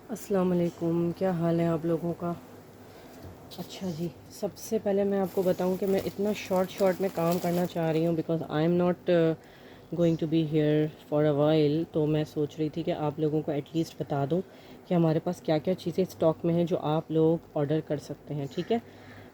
अस्सलाम वालेकुम, क्या हाल है आप लोगों का। अच्छा जी, सबसे पहले मैं आपको बताऊं कि मैं इतना शॉर्ट में काम करना चाह रही हूं because I am not going to be here for a while. तो मैं सोच रही थी कि आप लोगों को एटलीस्ट बता दूं कि हमारे पास क्या क्या चीज़ें स्टॉक में हैं जो आप लोग ऑर्डर कर सकते हैं। ठीक है,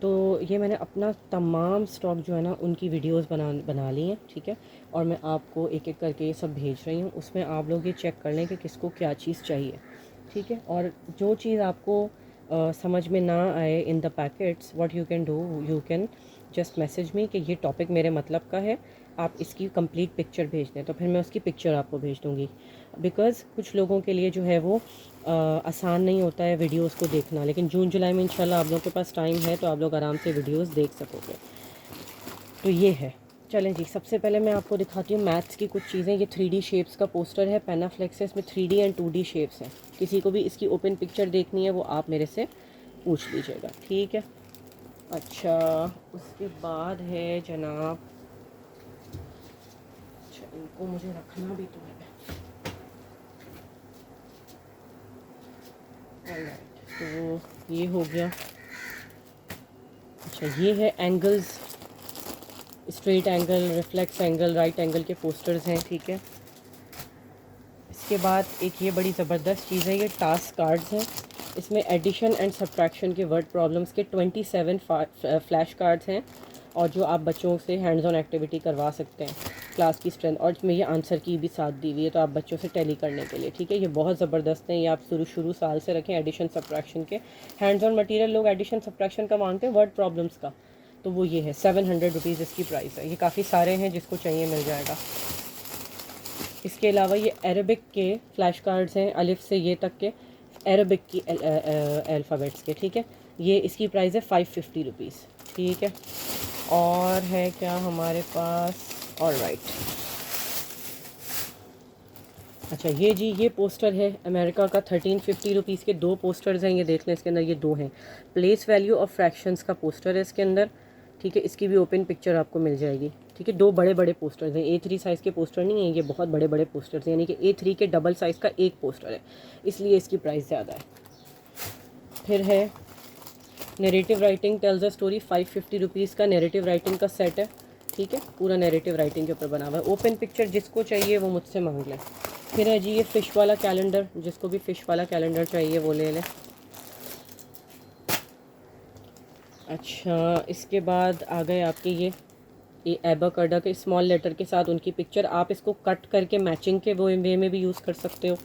तो ये मैंने अपना तमाम स्टॉक जो है ना उनकी वीडियोस बना ली हैं। ठीक है, और मैं आपको एक एक करके ये सब भेज रही हूँ। उसमें आप लोग ये चेक कर लें कि किसको क्या चीज़ चाहिए। ठीक है, और जो चीज़ आपको समझ में ना आए in the packets, what you can do, you can just message me कि ये टॉपिक मेरे मतलब का है, आप इसकी कंप्लीट पिक्चर भेज दें, तो फिर मैं उसकी पिक्चर आपको भेज दूँगी। बिकॉज़ कुछ लोगों के लिए जो है वो आसान नहीं होता है वीडियोस को देखना, लेकिन जून जुलाई में इंशाल्लाह आप लोगों के पास टाइम है तो आप लोग आराम से वीडियोस देख सकोगे। तो ये है। चलें जी, सबसे पहले मैं आपको दिखाती हूँ मैथ्स की कुछ चीज़ें। ये 3D शेप्स का पोस्टर है, पेनाफ्लेक्स है, इसमें 3D एंड 2D शेप्स हैं। किसी को भी इसकी ओपन पिक्चर देखनी है वो आप मेरे से पूछ लीजिएगा, ठीक है। अच्छा, उसके बाद है जनाब, अच्छा इनको मुझे रखना भी तो है। ऑलराइट, तो ये हो गया। अच्छा, ये है angles, straight angle, reflex angle, right angle के पोस्टर्स हैं। ठीक है, इसके बाद एक ये बड़ी ज़बरदस्त चीज़ है, ये टास्क कार्ड्स हैं। इसमें एडिशन एंड सब्ट्रैक्शन के वर्ड प्रॉब्लम्स के 27 फ्लैश कार्ड्स हैं, और जो आप बच्चों से हैंड्स ऑन एक्टिविटी करवा सकते हैं क्लास की स्ट्रेंथ, और इसमें ये आंसर की भी साथ दी हुई है तो आप बच्चों से टैली करने के लिए। ठीक है, ये बहुत ज़बरदस्त हैं, ये आप शुरू साल से रखें। एडिशन सब्ट्रैक्शन के हैंड्स ऑन मटीरियल लोग एडिशन सब्ट्रैक्शन का मांगते हैं, वर्ड प्रॉब्लम्स का, तो वो ये है। 700 रुपीज़ इसकी प्राइस है। ये काफ़ी सारे हैं, जिसको चाहिए मिल जाएगा। इसके अलावा ये अरबिक के फ्लैश कार्ड्स हैं, अलिफ से ये तक के अरबिक की अल्फ़ाबेट्स के। ठीक है, ये इसकी प्राइस है 550 रुपीज़। ठीक है, और है क्या हमारे पास, ऑलराइट। अच्छा, ये जी ये पोस्टर है अमेरिका का, 1350 रुपीज़ के दो पोस्टर्स हैं। ये देख लें, इसके अंदर ये दो हैं। प्लेस वैल्यू ऑफ फ्रैक्शंस का पोस्टर है इसके अंदर। ठीक है, इसकी भी ओपन पिक्चर आपको मिल जाएगी। ठीक है, दो बड़े बड़े पोस्टर्स हैं, A3 साइज़ के पोस्टर नहीं हैं, ये बहुत बड़े बड़े पोस्टर्स हैं, यानी कि A3 के डबल साइज़ का एक पोस्टर है, इसलिए इसकी प्राइस ज़्यादा है। फिर है narrative writing tales a story, 550 rupees का नैरेटिव राइटिंग का सेट है। ठीक है, पूरा नैरेटिव राइटिंग के ऊपर बना हुआ है। ओपन पिक्चर जिसको चाहिए वो मुझसे मांग लें। फिर है जी ये फ़िश वाला कैलेंडर, जिसको भी फ़िश वाला कैलेंडर चाहिए वो ले लें। अच्छा, इसके बाद आ गए आपके ये एबाकर्डा के स्मॉल लेटर के साथ उनकी पिक्चर। आप इसको कट करके मैचिंग के वो वे में भी यूज़ कर सकते हो।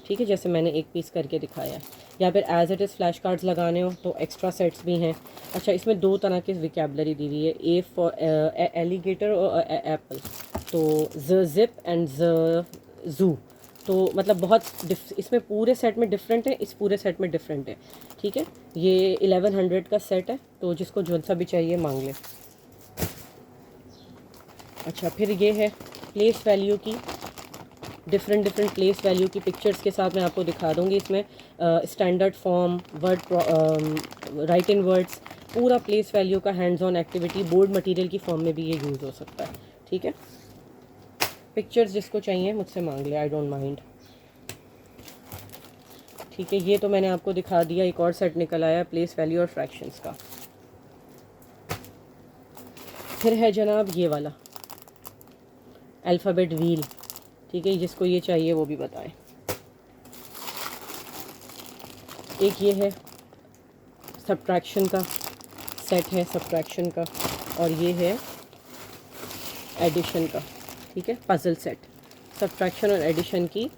ठीक है, जैसे मैंने एक पीस करके दिखाया है, या फिर as it is flash cards लगाने हो तो एक्स्ट्रा सेट्स भी हैं। अच्छा, इसमें दो तरह की विकेबलरी दी हुई है, ए फॉर एलिगेटर और एप्पल, तो ज जिप एंड ज जू, तो मतलब बहुत इसमें पूरे सेट में डिफरेंट है, इस पूरे सेट में डिफरेंट है। ठीक है, ये 1100 का सेट है, तो जिसको जो सा भी चाहिए मांग लें। अच्छा, फिर ये है प्लेस वैल्यू की, डिफरेंट प्लेस वैल्यू की पिक्चर्स के साथ मैं आपको दिखा दूंगी। इसमें स्टैंडर्ड फॉर्म, वर्ड, राइट इन वर्ड्स, पूरा प्लेस वैल्यू का hands on activity board material की फॉर्म में भी ये यूज़ हो सकता है। ठीक है, पिक्चर्स जिसको चाहिए मुझसे मांग ले, आई डोंट माइंड। ठीक है, ये तो मैंने आपको दिखा दिया। एक और सेट निकल आया प्लेस वैल्यू और फ्रैक्शंस का। फिर है जनाब ये वाला अल्फ़ाबेट व्हील। ठीक है, जिसको ये चाहिए वो भी बताएं। एक ये है सब्ट्रैक्शन का सेट है, सब्ट्रैक्शन का, और ये है एडिशन का। ठीक है, पज़ल सेट, सब्ट्रैक्शन और एडिशन की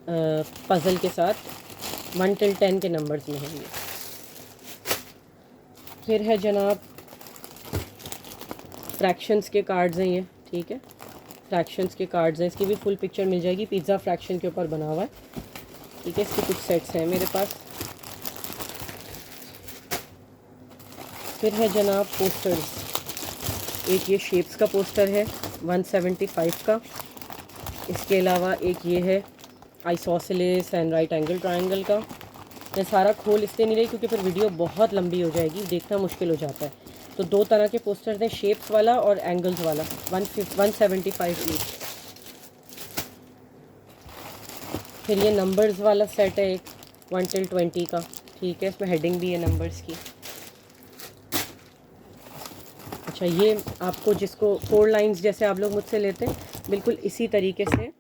पज़ल के साथ 1 till 10 के नंबर्स में है ये। फिर है जनाब फ्रैक्शंस के कार्ड्स हैं ये। ठीक है, फ्रैक्शंस के कार्ड्स हैं, इसकी भी फुल पिक्चर मिल जाएगी, पिज़्ज़ा फ्रैक्शन के ऊपर बना हुआ है। ठीक है, इसके कुछ सेट्स हैं मेरे पास। फिर है जनाब पोस्टर्स, एक ये शेप्स का पोस्टर है 175 का। इसके अलावा एक ये है isosceles and right angle triangle का। मैं सारा खोल इसलिए नहीं रही क्योंकि फिर वीडियो बहुत लंबी हो जाएगी, देखना मुश्किल हो जाता है। तो दो तरह के पोस्टर्स हैं, शेप्स वाला और एंगल्स वाला, 175 ईच। फिर ये नंबर्स वाला सेट है एक, 1 till 20 का, ठीक है। इसमें हेडिंग भी है नंबर्स की। अच्छा, ये आपको जिसको 4 लाइंस जैसे आप लोग मुझसे लेते हैं, बिल्कुल इसी तरीके से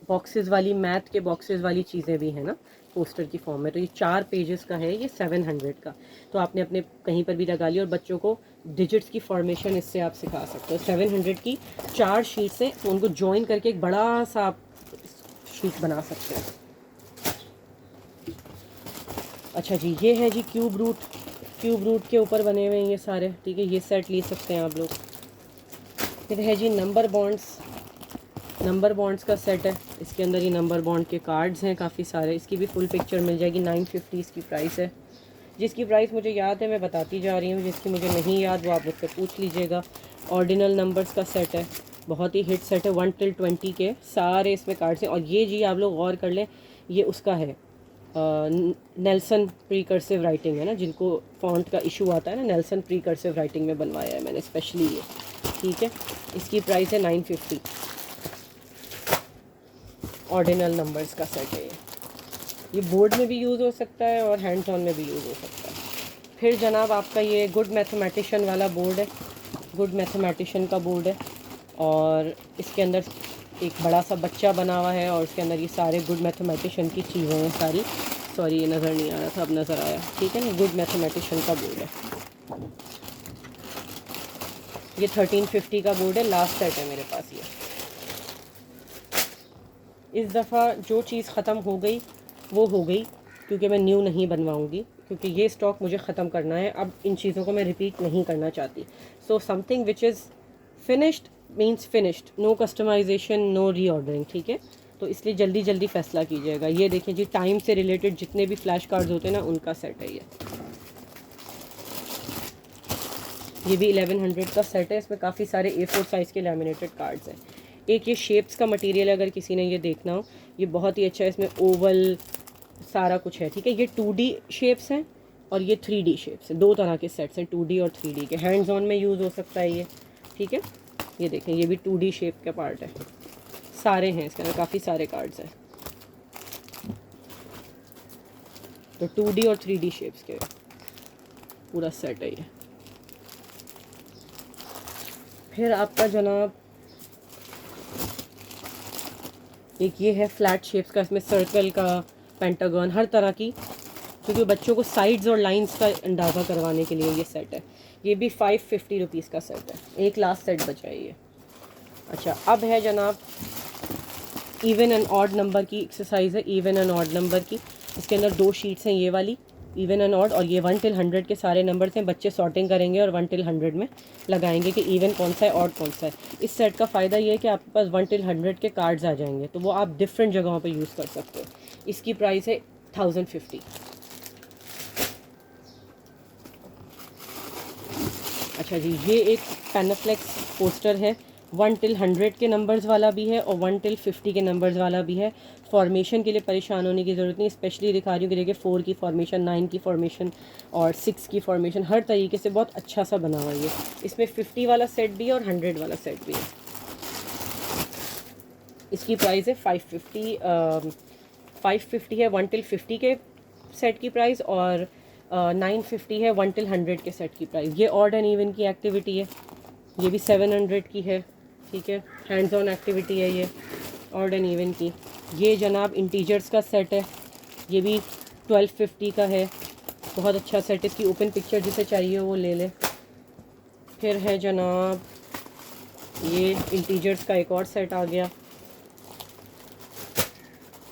बॉक्सेस वाली, मैथ के बॉक्सेस वाली चीज़ें भी हैं ना पोस्टर की फॉर्म में। तो ये 4 पेजेस का है, ये 700 का। तो आपने अपने कहीं पर भी लगा लिया, और बच्चों को डिजिट्स की फॉर्मेशन इससे आप सिखा सकते हो। 700 की 4 शीट्स हैं, तो उनको ज्वाइन करके एक बड़ा सा आप शीट बना सकते हैं। अच्छा जी, ये है जी क्यूब रूट के ऊपर बने हुए हैं ये सारे, ठीक है। ये सेट ले सकते हैं आप लोग। फिर है जी नंबर बॉन्ड्स का सेट है। इसके अंदर ये नंबर बॉन्ड के कार्ड्स हैं काफ़ी सारे। इसकी भी फुल पिक्चर मिल जाएगी। 950 इसकी प्राइस है। जिसकी प्राइस मुझे याद है मैं बताती जा रही हूँ, जिसकी मुझे नहीं याद वो आप मुझसे पूछ लीजिएगा। ऑर्डिनल नंबर्स का सेट है, बहुत ही हिट सेट है। 1 till 20 के सारे इसमें कार्ड्स हैं। और ये जी आप लोग गौर कर लें, ये उसका है नेल्सन प्रीकर्सिव राइटिंग है ना, जिनको फॉन्ट का इशू आता है ना, नेल्सन प्रीकर्सिव राइटिंग में बनवाया है मैंने स्पेशली ये, ठीक है। इसकी प्राइस है 950। ऑर्डिनल नंबर्स का सेट है ये बोर्ड में भी यूज़ हो सकता है और हैंड्स ऑन में भी यूज़ हो सकता है। फिर जनाब आपका ये गुड मैथमेटिशियन वाला बोर्ड है, गुड मैथमेटिशियन का बोर्ड है। और इसके अंदर एक बड़ा सा बच्चा बना हुआ है, और उसके अंदर ये सारे गुड मैथमेटिशियन की चीज़ें हैं सारी। सॉरी, ये नज़र नहीं आ रहा था, अब नज़र आया, ठीक है ना। गुड मैथमेटिशियन का बोर्ड है ये। 1350 का बोर्ड है, लास्ट सेट है मेरे पास ये। इस दफ़ा जो चीज़ ख़त्म हो गई वो हो गई, क्योंकि मैं न्यू नहीं बनवाऊँगी, क्योंकि ये स्टॉक मुझे ख़त्म करना है। अब इन चीज़ों को मैं रिपीट नहीं करना चाहती। So something which is finished means finished, no customisation, no reordering, ठीक है। तो इसलिए जल्दी जल्दी फ़ैसला कीजिएगा। ये देखिए जी, टाइम से रिलेटेड जितने भी फ्लैश कार्ड्स होते हैं ना, उनका सेट है ये भी 1100 का सेट है। इसमें काफ़ी सारे A4 साइज़ के लैमिनेटेड कार्ड्स हैं। एक ये शेप्स का मटेरियल, अगर किसी ने ये देखना हो, ये बहुत ही अच्छा है। इसमें ओवल सारा कुछ है, ठीक है। ये 2D शेप्स हैं और ये 3D शेप्स हैं। 2 तरह के सेट्स हैं, 2D और 3D के। हैंड्स ऑन में यूज़ हो सकता है ये, ठीक है। ये देखें, ये भी 2D शेप का पार्ट है। सारे हैं इसके अंदर, काफ़ी सारे कार्ड्स हैं। तो 2D और 3D शेप्स के पूरा सेट है ये। फिर आपका जनाब एक ये है फ्लैट शेप्स का, इसमें सर्कल का, पेंटागन, हर तरह की, क्योंकि बच्चों को साइड्स और लाइंस का अंदाज़ा करवाने के लिए ये सेट है। ये भी 550 रुपीज़ का सेट है। एक लास्ट सेट बचा है ये। अच्छा, अब है जनाब इवन एंड ऑड नंबर की एक्सरसाइज है, इवन एंड ऑड नंबर की। इसके अंदर 2 शीट्स हैं, ये वाली इवन एंड ऑड, और ये 1 till 100 के सारे नंबर्स हैं। बच्चे सॉर्टिंग करेंगे और 1 till 100 में लगाएंगे कि इवन कौन सा है, ऑड कौन सा है। इस सेट का फ़ायदा ये है कि आपके पास 1 till 100 के कार्ड्स आ जाएंगे, तो वो आप डिफरेंट जगहों पे यूज़ कर सकते हो। इसकी प्राइस है 1050। अच्छा जी, ये एक पैनाफ्लेक्स पोस्टर है। 1 till 100 के नंबर्स वाला भी है और 1 till 50 के नंबर्स वाला भी है। फॉर्मेशन के लिए परेशान होने की ज़रूरत नहीं, स्पेशली दिखा रही हूँ कि देखिए 4 की फॉर्मेशन, 9 की फॉर्मेशन और 6 की फॉर्मेशन, हर तरीके से बहुत अच्छा सा बना हुआ है ये। इसमें 50 वाला सेट भी है और 100 वाला सेट भी है। इसकी प्राइस है 550 है 1 till 50 के सेट की प्राइस, और 950 है 1 till 100 के सेट की प्राइस। ये ऑड एंड इवन की एक्टिविटी है, ये भी 700 की है, ठीक है। हैंड्स ऑन एक्टिविटी है ये, ऑड एंड इवन की। ये जनाब इंटीजर्स का सेट है, ये भी 1250 का है। बहुत अच्छा सेट, इसकी ओपन पिक्चर जिसे चाहिए वो ले ले। फिर है जनाब ये इंटीजर्स का एक और सेट आ गया,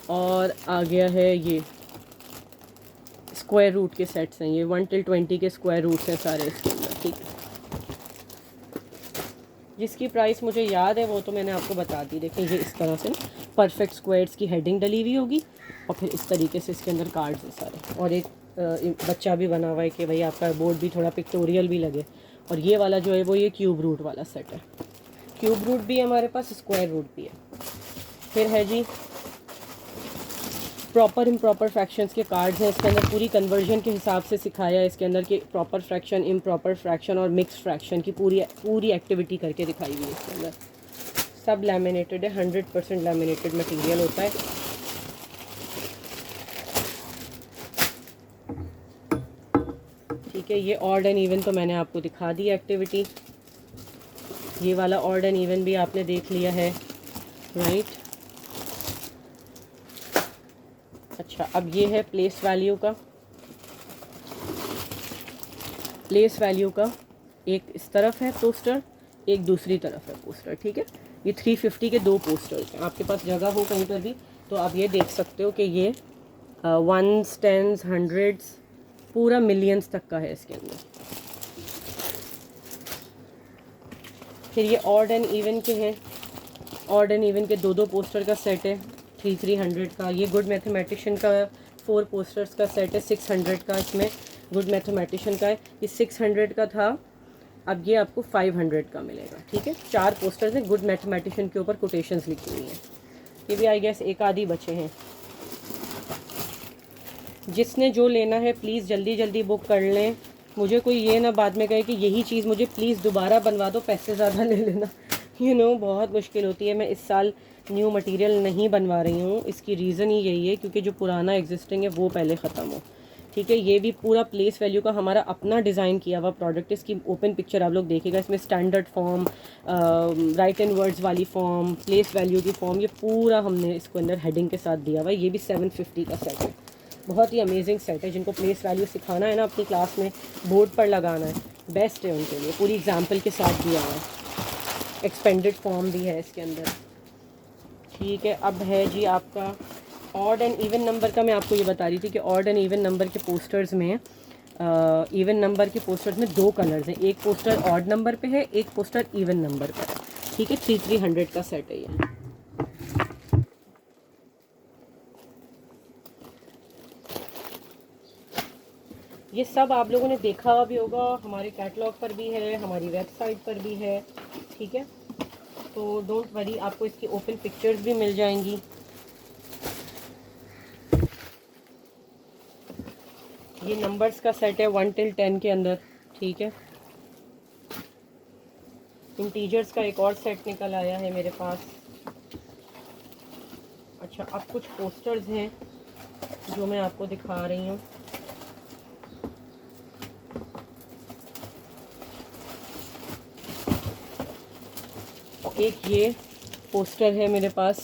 और आ गया है ये स्क्वायर रूट के सेट्स हैं। ये 1 till 20 के स्क्वायर रूट्स हैं सारे इसके अंदर, ठीक है। जिसकी प्राइस मुझे याद है वो तो मैंने आपको बता दी। देखिए ये इस तरह से परफेक्ट स्क्वायर्स की हेडिंग डली हुई होगी, और फिर इस तरीके से इसके अंदर कार्ड्स हैं सारे, और एक बच्चा भी बना हुआ है कि भाई आपका बोर्ड भी थोड़ा पिक्टोरियल भी लगे। और ये वाला जो है वो ये क्यूब रूट वाला सेट है। क्यूब रूट भी है हमारे पास, स्क्वायर रूट भी है। फिर है जी प्रॉपर इम्प्रॉपर फ्रैक्शंस के कार्ड्स हैं। इसके अंदर पूरी कन्वर्जन के हिसाब से सिखाया है इसके अंदर कि प्रॉपर फ्रैक्शन, इम्प्रॉपर फ्रैक्शन और मिक्स फ्रैक्शन की पूरी एक्टिविटी करके दिखाई हुई है इसके अंदर। सब लैमिनेटेड है, 100% लैमिनेटेड मटेरियल होता है। ठीक है। ये ऑड एंड इवन तो मैंने आपको दिखा दी एक्टिविटी, ये वाला ऑड एंड इवन भी आपने देख लिया है, राइट। अच्छा, अब ये है प्लेस वैल्यू का। प्लेस वैल्यू का एक इस तरफ है पोस्टर, एक दूसरी तरफ है पोस्टर, ठीक है। ये 350 के 2 पोस्टर्स हैं। आपके पास जगह हो कहीं पर भी तो आप ये देख सकते हो कि ये 1s 10s 100s पूरा मिलियंस तक का है इसके अंदर। फिर ये ऑड एंड इवन के हैं। ऑड एंड इवन के 2 पोस्टर का सेट है 300 का। ये गुड मैथमेटिशियन का 4 पोस्टर्स का सेट है 600 का। इसमें गुड मैथमेटिशियन का है, ये 600 का था, अब ये आपको 500 का मिलेगा, ठीक है। 4 पोस्टर्स हैं गुड मैथमेटिशियन के ऊपर कोटेशंस लिखी हुई हैं। ये भी आई गेस एक आधी बचे हैं। जिसने जो लेना है प्लीज़ जल्दी जल्दी बुक कर लें। मुझे कोई ये ना बाद में कहे कि यही चीज़ मुझे प्लीज़ दोबारा बनवा दो, पैसे ज़्यादा ले लेना। बहुत मुश्किल होती है। मैं इस साल न्यू मटेरियल नहीं बनवा रही हूँ, इसकी रीज़न ही यही है क्योंकि जो पुराना एग्जिस्टिंग है वो पहले ख़त्म हो, ठीक है। ये भी पूरा प्लेस वैल्यू का हमारा अपना डिज़ाइन किया हुआ प्रोडक्ट। इसकी ओपन पिक्चर आप लोग देखिएगा। इसमें standard form, right and words वाली फॉर्म, प्लेस वैल्यू की फॉर्म, ये पूरा हमने इसको अंदर हेडिंग के साथ दिया हुआ है। ये भी 750 का सेट है, बहुत ही अमेजिंग सेट है। जिनको प्लेस वैल्यू सिखाना है ना अपनी क्लास में, बोर्ड पर लगाना है, बेस्ट है उनके लिए। पूरी एग्जाम्पल के साथ दिया हुआ है, एक्सपेंडेड फॉर्म भी है इसके अंदर, ठीक है। अब है जी आपका ऑड एंड इवन नंबर का। मैं आपको ये बता रही थी कि ऑड एंड इवन नंबर के पोस्टर्स में इवन नंबर के पोस्टर्स में 2 कलर्स हैं। एक पोस्टर ऑड नंबर पे है, एक पोस्टर इवन नंबर पर है, ठीक है। 300 का सेट है ये। ये सब आप लोगों ने देखा हुआ भी होगा, हमारे कैटलॉग पर भी है, हमारी वेबसाइट पर भी है, ठीक है। तो डोंट वरी, आपको इसकी ओपन पिक्चर्स भी मिल जाएंगी। ये नंबर्स का सेट है 1 till 10 के अंदर, ठीक है। इंटीजर्स का एक और सेट निकल आया है मेरे पास। अच्छा, अब कुछ पोस्टर्स हैं जो मैं आपको दिखा रही हूँ। एक ये पोस्टर है मेरे पास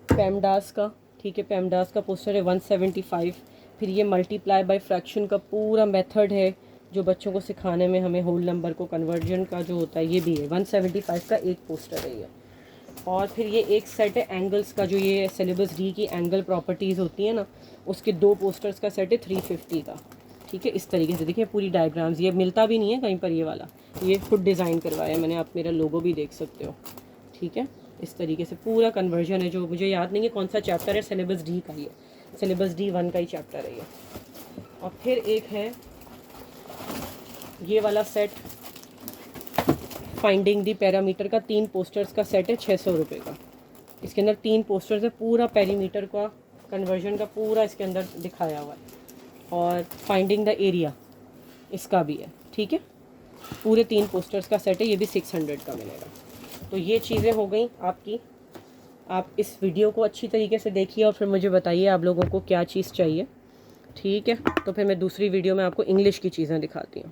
पेमडास का, ठीक है। पेमडास का पोस्टर है 175। फिर ये मल्टीप्लाई बाय फ्रैक्शन का पूरा मेथड है जो बच्चों को सिखाने में हमें होल नंबर को कन्वर्जन का जो होता है, ये भी है 175 का एक पोस्टर है ये। और फिर ये एक सेट है एंगल्स का, जो ये सिलेबस डी की एंगल प्रॉपर्टीज़ होती है ना, उसके 2 पोस्टर्स का सेट है 350 का, ठीक है। इस तरीके से देखिए पूरी डायग्राम्स, ये मिलता भी नहीं है कहीं पर, ये वाला ये खुद डिज़ाइन करवाया मैंने, आप मेरा लोगो भी देख सकते हो, ठीक है। इस तरीके से पूरा कन्वर्जन है, जो मुझे याद नहीं है कौन सा चैप्टर है, सिलेबस डी का ही है, सिलेबस डी 1 का ही चैप्टर है ये। और फिर एक है ये वाला सेट फाइंडिंग दी पैरामीटर का, 3 पोस्टर्स का सेट है 600 रुपये का। इसके अंदर 3 पोस्टर्स है, पूरा पैरीमीटर का कन्वर्जन का पूरा इसके अंदर दिखाया हुआ है। और फाइंडिंग द एरिया इसका भी है, ठीक है। पूरे 3 पोस्टर्स का सेट है, ये भी 600 का मिलेगा। तो ये चीज़ें हो गई आपकी। आप इस वीडियो को अच्छी तरीके से देखिए और फिर मुझे बताइए आप लोगों को क्या चीज़ चाहिए, ठीक है। तो फिर मैं दूसरी वीडियो में आपको इंग्लिश की चीज़ें दिखाती हूँ।